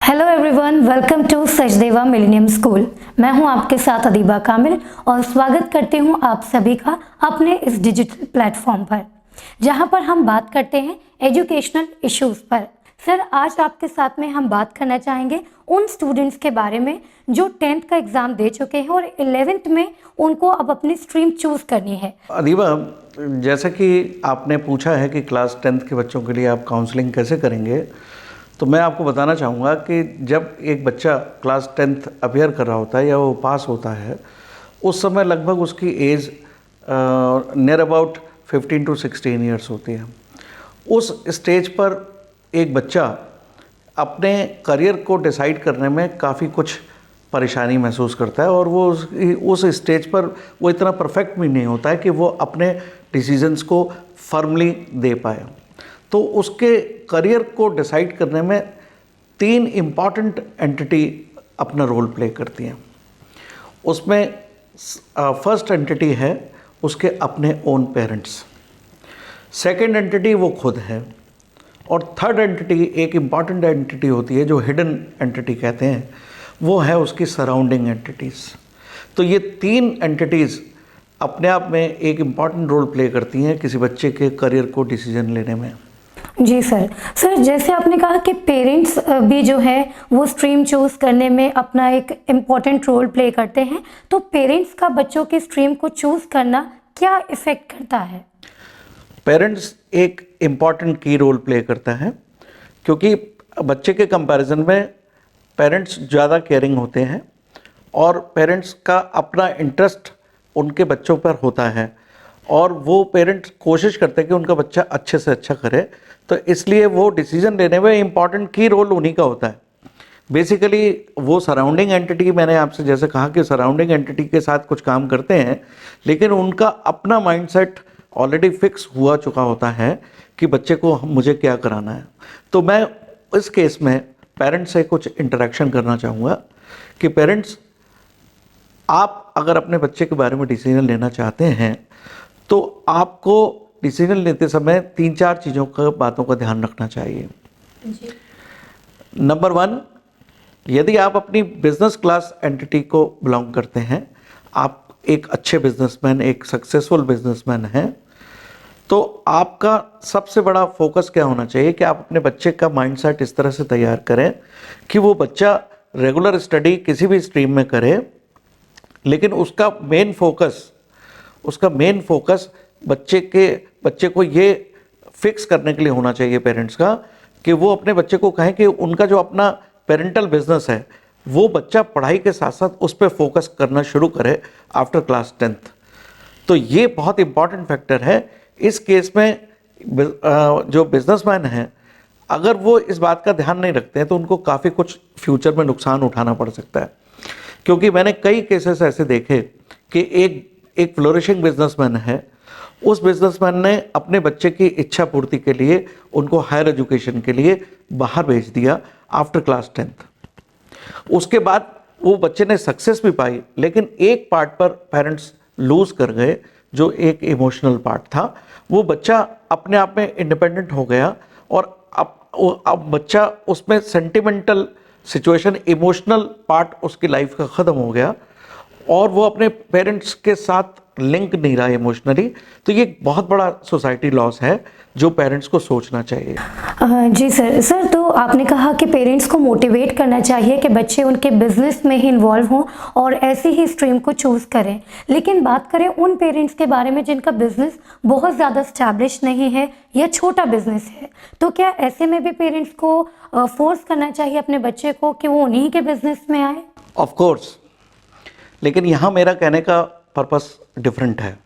Hello everyone, welcome to Sachdeva millennium school. मैं हूं आपके साथ अदीबा कामिल और स्वागत करती हूं आप सभी का अपने इस डिजिटल प्लेटफॉर्म पर, जहां पर हम बात करते हैं एजुकेशनल इश्यूज पर। सर, आज आपके साथ में हम बात करना चाहेंगे उन स्टूडेंट्स के बारे में जो 10th का एग्ज़ाम दे चुके हैं और 11th में उनको अब अपनी स्ट्रीम चूज़ करनी है। अदीबा, जैसा कि आपने पूछा है कि क्लास 10th के बच्चों के लिए आप काउंसलिंग कैसे करेंगे, तो मैं आपको बताना चाहूँगा कि जब एक बच्चा क्लास 10th अपीयर कर रहा होता है या वो पास होता है, उस समय लगभग उसकी age near about 15 to 16 years होती है। उस स्टेज पर एक बच्चा अपने करियर को डिसाइड करने में काफ़ी कुछ परेशानी महसूस करता है और वो उस स्टेज पर वो इतना परफेक्ट भी नहीं होता है कि वो अपने डिसीजंस को फर्मली दे पाए। तो उसके करियर को डिसाइड करने में 3 इम्पॉर्टेंट एंटिटी अपना रोल प्ले करती हैं। उसमें फर्स्ट एंटिटी है उसके अपने ओन पेरेंट्स, सेकंड एंटिटी वो खुद है, और थर्ड एंटिटी एक इम्पॉर्टेंट एंटिटी होती है जो हिडन एंटिटी कहते हैं, वो है उसकी सराउंडिंग एंटिटीज़। तो ये 3 एंटिटीज़ अपने आप में एक इम्पॉर्टेंट रोल प्ले करती हैं किसी बच्चे के करियर को डिसीजन लेने में। जी सर। जैसे आपने कहा कि पेरेंट्स भी जो है वो स्ट्रीम चूज करने में अपना एक इम्पॉर्टेंट रोल प्ले करते हैं, तो पेरेंट्स का बच्चों की स्ट्रीम को चूज करना क्या इफेक्ट करता है? पेरेंट्स एक इम्पॉर्टेंट की रोल प्ले करता है, क्योंकि बच्चे के कंपैरिजन में पेरेंट्स ज़्यादा केयरिंग होते हैं और पेरेंट्स का अपना इंटरेस्ट उनके बच्चों पर होता है और वो पेरेंट्स कोशिश करते हैं कि उनका बच्चा अच्छे से अच्छा करे। तो इसलिए वो डिसीजन लेने में इम्पॉर्टेंट की रोल उन्हीं का होता है। बेसिकली वो सराउंडिंग एंटिटी, मैंने आपसे जैसे कहा कि सराउंडिंग एंटिटी के साथ कुछ काम करते हैं, लेकिन उनका अपना माइंडसेट ऑलरेडी फिक्स हुआ चुका होता है कि बच्चे को मुझे क्या कराना है। तो मैं इस केस में पेरेंट्स से कुछ इंटरेक्शन करना चाहूँगा कि पेरेंट्स, आप अगर अपने बच्चे के बारे में डिसीजन लेना चाहते हैं तो आपको डिसीजन लेते समय 3-4 चीज़ों का बातों का ध्यान रखना चाहिए। नंबर 1, यदि आप अपनी बिजनेस क्लास एंटिटी को बिलोंग करते हैं, आप एक अच्छे बिजनेसमैन, एक सक्सेसफुल बिजनेसमैन हैं, तो आपका सबसे बड़ा फोकस क्या होना चाहिए कि आप अपने बच्चे का माइंडसेट इस तरह से तैयार करें कि वो बच्चा रेगुलर स्टडी किसी भी स्ट्रीम में करे, लेकिन उसका मेन फोकस बच्चे को ये फिक्स करने के लिए होना चाहिए पेरेंट्स का कि वो अपने बच्चे को कहें कि उनका जो अपना पेरेंटल बिजनेस है वो बच्चा पढ़ाई के साथ साथ उस पर फोकस करना शुरू करे आफ्टर क्लास 10th। तो ये बहुत इंपॉर्टेंट फैक्टर है। इस केस में जो बिजनेसमैन हैं, अगर वो इस बात का ध्यान नहीं रखते हैं तो उनको काफ़ी कुछ फ्यूचर में नुकसान उठाना पड़ सकता है, क्योंकि मैंने कई केसेस ऐसे देखे कि एक फ्लोरिशिंग बिजनेसमैन है, उस बिजनेसमैन ने अपने बच्चे की इच्छा पूर्ति के लिए उनको हायर एजुकेशन के लिए बाहर भेज दिया आफ्टर क्लास 10th। उसके बाद वो बच्चे ने सक्सेस भी पाई, लेकिन एक पार्ट पर पेरेंट्स लूज कर गए, जो एक इमोशनल पार्ट था। वो बच्चा अपने आप में इंडिपेंडेंट हो गया और अब बच्चा उसमें सेंटिमेंटल सिचुएशन, इमोशनल पार्ट उसकी लाइफ का ख़त्म हो गया और वो अपने पेरेंट्स के साथ लिंक नहीं रहा इमोशनली। तो ये एक बहुत बड़ा सोसाइटी लॉस है जो पेरेंट्स को सोचना चाहिए। जी सर, तो आपने कहा कि पेरेंट्स को मोटिवेट करना चाहिए कि बच्चे उनके बिजनेस में ही इन्वॉल्व हों और ऐसी ही स्ट्रीम को चूज़ करें, लेकिन बात करें उन पेरेंट्स के बारे में जिनका बिजनेस बहुत ज़्यादा स्टैब्लिश नहीं है या छोटा बिजनेस है, तो क्या ऐसे में भी पेरेंट्स को फोर्स करना चाहिए अपने बच्चे को कि वो उन्हीं के बिजनेस में आए? ऑफ कोर्स, लेकिन यहाँ मेरा कहने का पर्पस डिफरेंट है।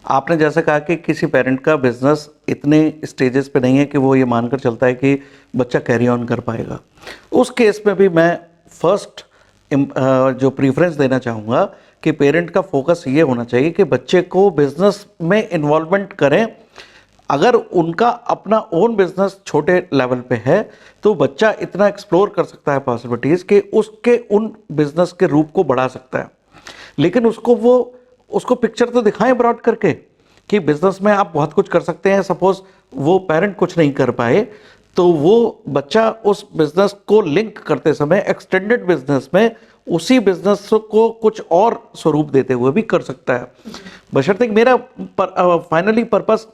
आपने जैसे कहा कि किसी पेरेंट का बिजनेस इतने स्टेजेस पे नहीं है कि वो ये मानकर चलता है कि बच्चा कैरी ऑन कर पाएगा। उस केस में भी मैं फर्स्ट जो प्रीफरेंस देना चाहूँगा कि पेरेंट का फोकस ये होना चाहिए कि बच्चे को बिजनेस में इन्वॉल्वमेंट करें। अगर उनका अपना ओन बिजनेस छोटे लेवल पे है तो बच्चा इतना एक्सप्लोर कर सकता है पॉसिबिलिटीज़ कि उसके उन बिजनेस के रूप को बढ़ा सकता है, लेकिन उसको पिक्चर तो दिखाएं ब्रॉड करके कि बिजनेस में आप बहुत कुछ कर सकते हैं। सपोज वो पेरेंट कुछ नहीं कर पाए तो वो बच्चा उस बिजनेस को लिंक करते समय एक्सटेंडेड बिजनेस में उसी बिजनेस को कुछ और स्वरूप देते हुए भी कर सकता है। बशर्ते मेरा फाइनली पर्पस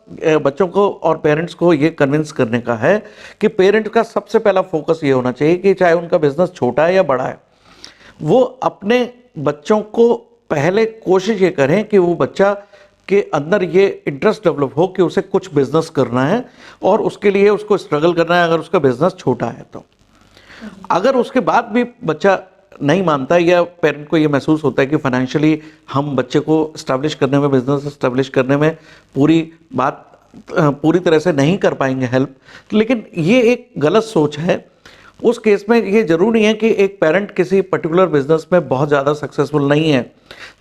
बच्चों को और पेरेंट्स को ये कन्विंस करने का है कि पेरेंट का सबसे पहला फोकस ये होना चाहिए कि चाहे उनका बिजनेस छोटा है या बड़ा है, वो अपने बच्चों को पहले कोशिश ये करें कि वो बच्चा के अंदर ये इंटरेस्ट डेवलप हो कि उसे कुछ बिजनेस करना है और उसके लिए उसको स्ट्रगल करना है अगर उसका बिजनेस छोटा है तो। अगर उसके बाद भी बच्चा नहीं मानता है या पेरेंट को ये महसूस होता है कि फाइनेंशियली हम बच्चे को इस्टेब्लिश करने में, बिजनेस इस्टेब्लिश करने में पूरी तरह से नहीं कर पाएंगे हेल्प, लेकिन ये एक गलत सोच है। उस केस में ये जरूरी नहीं है कि एक पेरेंट किसी पर्टिकुलर बिजनेस में बहुत ज़्यादा सक्सेसफुल नहीं है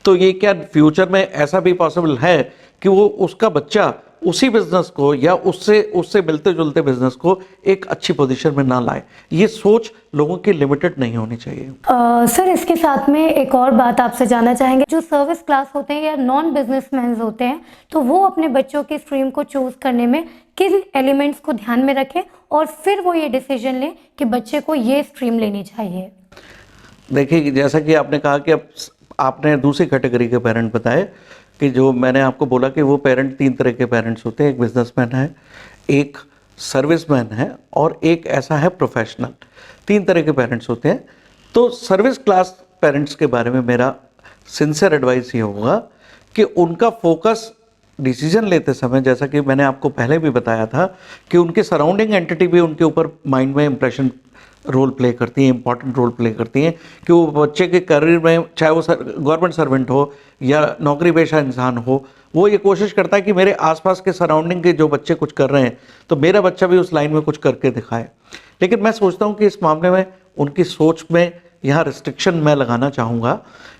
तो ये क्या फ्यूचर में ऐसा भी पॉसिबल है कि वो उसका बच्चा उसी बिजनेस को या उससे मिलते जुलते बिजनेस को एक अच्छी पोजीशन में ना लाए। ये सोच लोगों की लिमिटेड नहीं होनी चाहिए। सर, इसके साथ में एक और बात आपसे जानना चाहेंगे, जो सर्विस क्लास होते हैं या नॉन बिजनेसमैन होते हैं तो वो अपने बच्चों की स्ट्रीम को चूज करने में किन एलिमेंट्स को ध्यान में रखें और फिर वो ये डिसीजन लें कि बच्चे को ये स्ट्रीम लेनी चाहिए? देखिए, जैसा कि आपने कहा कि अब आपने दूसरी कैटेगरी के पेरेंट बताए कि जो मैंने आपको बोला कि वो पेरेंट 3 तरह के पेरेंट्स होते हैं, एक बिजनेसमैन है, एक सर्विसमैन है और एक ऐसा है प्रोफेशनल। 3 तरह के पेरेंट्स होते हैं। तो सर्विस क्लास पेरेंट्स के बारे में मेरा सिंसियर एडवाइस ये होगा कि उनका फोकस डिसीजन लेते समय, जैसा कि मैंने आपको पहले भी बताया था कि उनके सराउंडिंग एंटिटी भी उनके ऊपर माइंड में इंप्रेशन रोल प्ले करती हैं, इंपॉर्टेंट रोल प्ले करती हैं कि वो बच्चे के करियर में, चाहे वो गवर्नमेंट सर्वेंट हो या नौकरी पेशा इंसान हो, वो ये कोशिश करता है कि मेरे आसपास के सराउंडिंग के जो बच्चे कुछ कर रहे हैं तो मेरा बच्चा भी उस लाइन में कुछ करके दिखाए। लेकिन मैं सोचता हूँ कि इस मामले में उनकी सोच में यहाँ रिस्ट्रिक्शन मैं लगाना चाहूँगा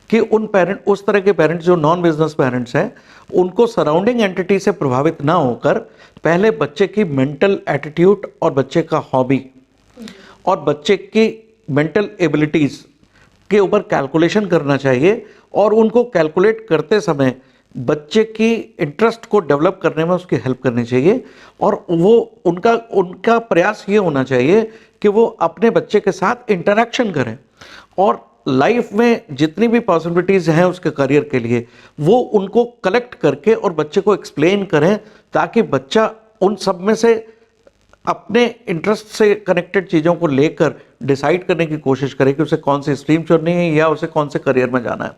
कि उस तरह के पेरेंट्स जो नॉन बिजनेस पेरेंट्स हैं, उनको सराउंडिंग एंटिटी से प्रभावित ना होकर पहले बच्चे की मेंटल एटीट्यूड और बच्चे का हॉबी और बच्चे की मेंटल एबिलिटीज़ के ऊपर कैलकुलेशन करना चाहिए और उनको कैलकुलेट करते समय बच्चे की इंटरेस्ट को डेवलप करने में उसकी हेल्प करनी चाहिए। और वो उनका प्रयास ये होना चाहिए कि वो अपने बच्चे के साथ इंटरेक्शन करें और लाइफ में जितनी भी पॉसिबिलिटीज़ हैं उसके करियर के लिए वो उनको कलेक्ट करके और बच्चे को एक्सप्लेन करें, ताकि बच्चा उन सब में से अपने इंटरेस्ट से कनेक्टेड चीज़ों को लेकर डिसाइड करने की कोशिश करे कि उसे कौन सी स्ट्रीम चुननी है या उसे कौन से करियर में जाना है।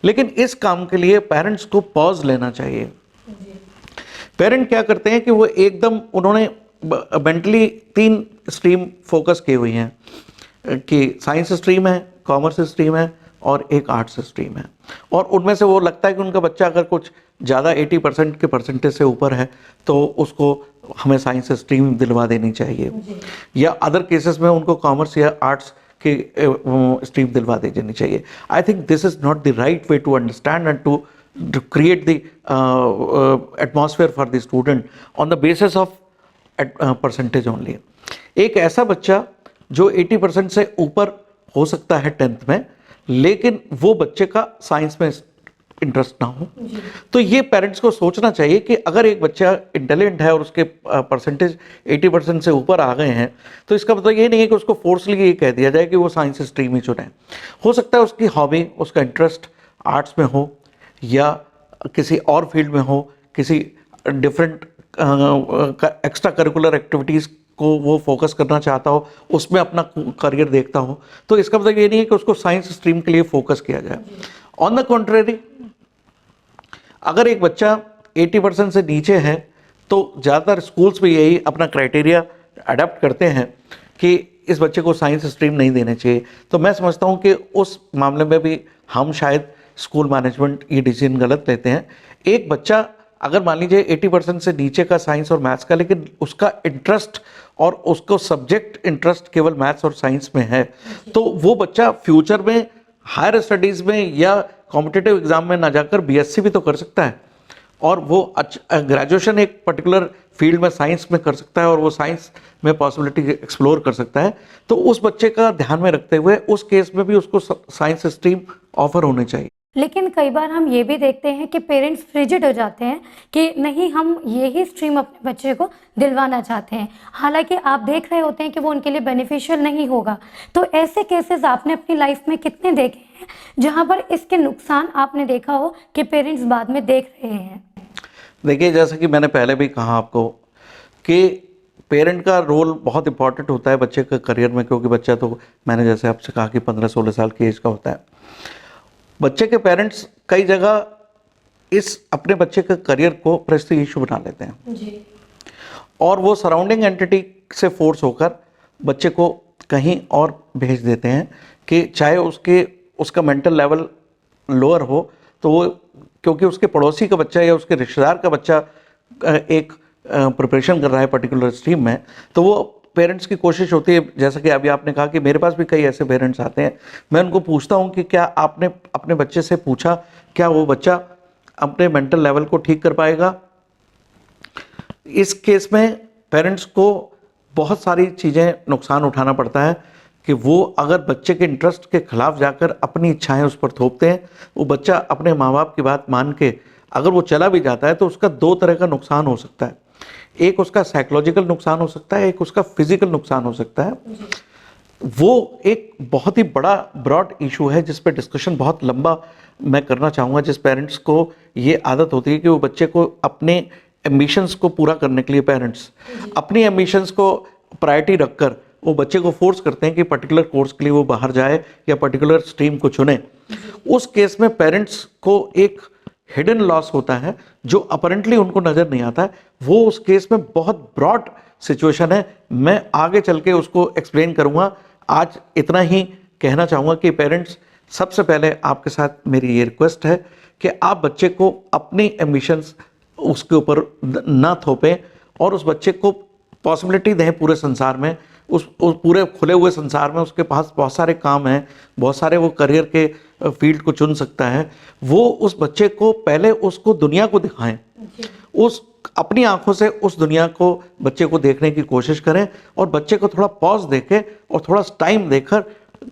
लेकिन इस काम के लिए पेरेंट्स को पॉज लेना चाहिए। पेरेंट क्या करते हैं कि वो एकदम उन्होंने मेंटली 3 स्ट्रीम फोकस की हुई हैं कि साइंस स्ट्रीम है, कॉमर्स स्ट्रीम है और एक आर्ट्स स्ट्रीम है, और उनमें से वो लगता है कि उनका बच्चा अगर कुछ ज़्यादा 80% के परसेंटेज से ऊपर है तो उसको हमें साइंस स्ट्रीम दिलवा देनी चाहिए, या अदर केसेस में उनको कॉमर्स या आर्ट्स की स्ट्रीम दिलवा दे देनी चाहिए। I think this is not the right way to understand and to create the atmosphere for the student on the basis of percentage only। एक ऐसा बच्चा जो 80% से ऊपर हो सकता है 10th में, लेकिन वो बच्चे का साइंस में इंटरेस्ट ना हो, तो ये पेरेंट्स को सोचना चाहिए कि अगर एक बच्चा इंटेलिजेंट है और उसके परसेंटेज 80% से ऊपर आ गए हैं तो इसका मतलब ये नहीं है कि उसको फोर्सली ये कह दिया जाए कि वो साइंस स्ट्रीम ही चुने। हो सकता है उसकी हॉबी, उसका इंटरेस्ट आर्ट्स में हो या किसी और फील्ड में हो, किसी डिफरेंट एक्स्ट्रा करिकुलर एक्टिविटीज़ को वो फोकस करना चाहता हो, उसमें अपना करियर देखता हो, तो इसका मतलब ये नहीं है कि उसको साइंस स्ट्रीम के लिए फोकस किया जाए। ऑन द कॉन्ट्रेरी, अगर एक बच्चा 80% से नीचे है तो ज़्यादातर स्कूल्स भी यही अपना क्राइटेरिया अडेप्ट करते हैं कि इस बच्चे को साइंस स्ट्रीम नहीं देने चाहिए। तो मैं समझता हूँ कि उस मामले में भी हम शायद स्कूल मैनेजमेंट ये डिसीजन गलत लेते हैं। एक बच्चा अगर मान लीजिए 80% से नीचे का साइंस और मैथ्स का, लेकिन उसका इंटरेस्ट और उसको सब्जेक्ट इंटरेस्ट केवल मैथ्स और साइंस में है, तो वो बच्चा फ्यूचर में हायर स्टडीज़ में या कॉम्पिटिटिव एग्जाम में ना जाकर बीएससी भी तो कर सकता है, और वो ग्रेजुएशन एक पर्टिकुलर फील्ड में साइंस में कर सकता है और वो साइंस में पॉसिबिलिटी एक्सप्लोर कर सकता है। तो उस बच्चे का ध्यान में रखते हुए उस केस में भी उसको साइंस स्ट्रीम ऑफर होनी चाहिए। लेकिन कई बार हम ये भी देखते हैं कि पेरेंट्स फ्रिजिड हो जाते हैं कि नहीं, हम यही स्ट्रीम अपने बच्चे को दिलवाना चाहते हैं, हालांकि आप देख रहे होते हैं कि वो उनके लिए बेनिफिशियल नहीं होगा। तो ऐसे केसेस आपने अपनी लाइफ में कितने देखे हैं जहाँ पर इसके नुकसान आपने देखा हो कि पेरेंट्स बाद में देख रहे हैं? देखिए, जैसा कि मैंने पहले भी कहा आपको कि पेरेंट का रोल बहुत इंपॉर्टेंट होता है बच्चे के करियर में, क्योंकि बच्चा तो मैंने जैसे आपसे कहा कि 15-16 साल की एज का होता है। बच्चे के पेरेंट्स कई जगह इस अपने बच्चे के करियर को प्रेस्टीज इशू बना लेते हैं जी। और वो सराउंडिंग एंटिटी से फोर्स होकर बच्चे को कहीं और भेज देते हैं कि चाहे उसका मेंटल लेवल लोअर हो, तो वो क्योंकि उसके पड़ोसी का बच्चा या उसके रिश्तेदार का बच्चा एक प्रिपरेशन कर रहा है पर्टिकुलर स्ट्रीम में, तो वो पेरेंट्स की कोशिश होती है, जैसा कि अभी आपने कहा कि मेरे पास भी कई ऐसे पेरेंट्स आते हैं, मैं उनको पूछता हूं कि क्या आपने अपने बच्चे से पूछा क्या वो बच्चा अपने मेंटल लेवल को ठीक कर पाएगा। इस केस में पेरेंट्स को बहुत सारी चीज़ें नुकसान उठाना पड़ता है कि वो अगर बच्चे के इंटरेस्ट के खिलाफ जाकर अपनी इच्छाएं उस पर थोपते हैं, वो बच्चा अपने माँ बाप की बात मान के अगर वो चला भी जाता है तो उसका दो तरह का नुकसान हो सकता है। एक उसका साइकोलॉजिकल नुकसान हो सकता है, एक उसका फिजिकल नुकसान हो सकता है। वो एक बहुत ही बड़ा ब्रॉड इशू है जिस पे डिस्कशन बहुत लंबा मैं करना चाहूँगा। जिस पेरेंट्स को ये आदत होती है कि वो बच्चे को अपने एम्बिशंस को पूरा करने के लिए पेरेंट्स अपनी एम्बिशंस को प्रायोरिटी रखकर वो बच्चे को फोर्स करते हैं कि पर्टिकुलर कोर्स के लिए वो बाहर जाए या पर्टिकुलर स्ट्रीम को चुने, उस केस में पेरेंट्स को एक हिडन लॉस होता है जो अपरेंटली उनको नज़र नहीं आता है। वो उस केस में बहुत ब्रॉड सिचुएशन है, मैं आगे चल के उसको एक्सप्लेन करूँगा। आज इतना ही कहना चाहूँगा कि पेरेंट्स, सबसे पहले आपके साथ मेरी ये रिक्वेस्ट है कि आप बच्चे को अपनी एम्बिशंस उसके ऊपर ना थोपें और उस बच्चे को पॉसिबिलिटी दें पूरे संसार में, उस पूरे खुले हुए संसार में उसके पास बहुत सारे काम हैं, बहुत सारे वो करियर के फील्ड को चुन सकता है। वो उस बच्चे को पहले उसको दुनिया को दिखाएं, उस अपनी आंखों से उस दुनिया को बच्चे को देखने की कोशिश करें और बच्चे को थोड़ा पॉज देके और थोड़ा टाइम देकर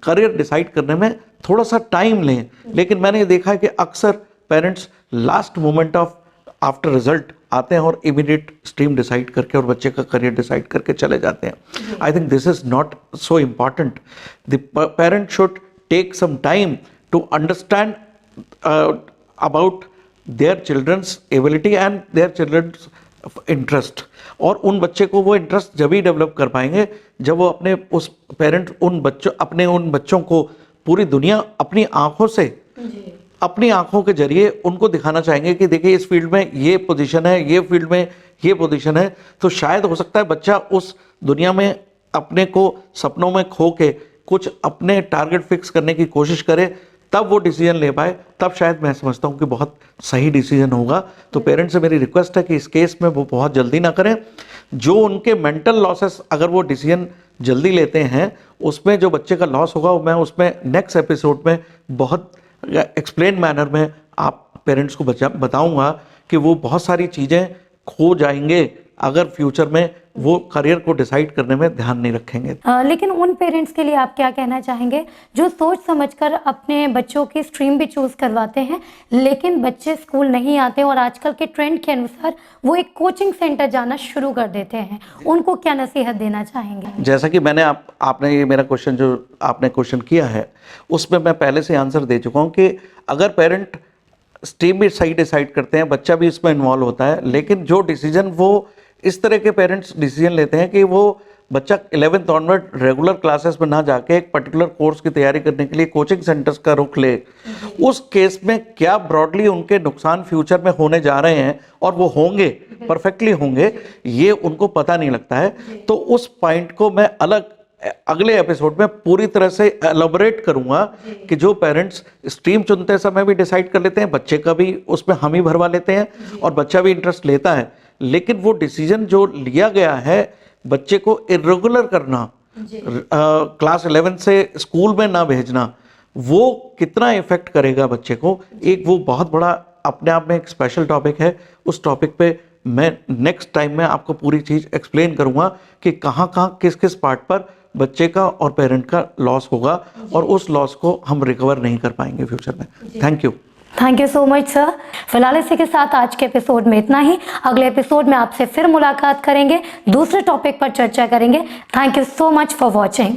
करियर डिसाइड करने में थोड़ा सा टाइम लें। लेकिन मैंने ये देखा है कि अक्सर parents last moment of after result आते हैं और इमीडिएट स्ट्रीम डिसाइड करके और बच्चे का करियर डिसाइड करके चले जाते हैं। I think this is not so important. The parent should take some time to understand about their children's ability and their children's interest, और उन बच्चे को वो इंटरेस्ट जब ही डेवलप कर पाएंगे जब वो अपने उस पेरेंट उन बच्चों को पूरी दुनिया अपनी आंखों से अपनी आंखों के जरिए उनको दिखाना चाहेंगे कि देखिए इस फील्ड में ये पोजीशन है, ये फील्ड में ये पोजीशन है। तो शायद हो सकता है बच्चा उस दुनिया में अपने को सपनों में खो के कुछ अपने टारगेट फिक्स करने की कोशिश करे, तब वो डिसीजन ले पाए, तब शायद मैं समझता हूँ कि बहुत सही डिसीजन होगा। तो पेरेंट्स से मेरी रिक्वेस्ट है कि इस केस में वो बहुत जल्दी ना करें। जो उनके मेंटल लॉसेस, अगर वो डिसीजन जल्दी लेते हैं, उसमें जो बच्चे का लॉस होगा मैं उसमें नेक्स्ट एपिसोड में बहुत एक्सप्लेन मैनर में आप पेरेंट्स को बताऊंगा कि वो बहुत सारी चीज़ें खो जाएंगे अगर फ्यूचर में वो करियर को डिसाइड करने में ध्यान नहीं रखेंगे। लेकिन उन पेरेंट्स के लिए आप क्या कहना चाहेंगे जो सोच समझकर अपने बच्चों की स्ट्रीम भी चूज करवाते हैं लेकिन बच्चे स्कूल नहीं आते और आजकल के ट्रेंड के अनुसार वो एक कोचिंग सेंटर जाना शुरू कर देते हैं, उनको क्या नसीहत देना चाहेंगे? जैसा कि मैंने आपने ये मेरा क्वेश्चन जो आपने क्वेश्चन किया है उसमें मैं पहले से आंसर दे चुका हूँ कि अगर पेरेंट स्ट्रीम भी सही डिसाइड करते हैं, बच्चा भी इसमें इन्वॉल्व होता है, लेकिन जो डिसीजन वो इस तरह के पेरेंट्स डिसीजन लेते हैं कि वो बच्चा 11th ऑनवर्ड रेगुलर क्लासेस में ना जाके एक पर्टिकुलर कोर्स की तैयारी करने के लिए कोचिंग सेंटर्स का रुख ले, उस केस में क्या ब्रॉडली उनके नुकसान फ्यूचर में होने जा रहे हैं और वो होंगे, परफेक्टली होंगे, ये उनको पता नहीं लगता है। तो उस पॉइंट को मैं अगले एपिसोड में पूरी तरह से एलैबोरेट करूंगा कि जो पेरेंट्स स्ट्रीम चुनते समय भी डिसाइड कर लेते हैं, बच्चे का भी उसमें हम ही भरवा लेते हैं और बच्चा भी इंटरेस्ट लेता है, लेकिन वो डिसीजन जो लिया गया है बच्चे को इरेगुलर करना, क्लास 11 से स्कूल में ना भेजना, वो कितना इफेक्ट करेगा बच्चे को, एक वो बहुत बड़ा अपने आप में एक स्पेशल टॉपिक है। उस टॉपिक पे मैं नेक्स्ट टाइम में आपको पूरी चीज़ एक्सप्लेन करूंगा कि कहाँ किस किस पार्ट पर बच्चे का और पेरेंट का लॉस होगा और उस लॉस को हम रिकवर नहीं कर पाएंगे फ्यूचर में। Thank you. Thank you so much sir. फिलहाल इसी के साथ आज के एपिसोड में इतना ही। अगले एपिसोड में आपसे फिर मुलाकात करेंगे, दूसरे टॉपिक पर चर्चा करेंगे। Thank you so much for watching.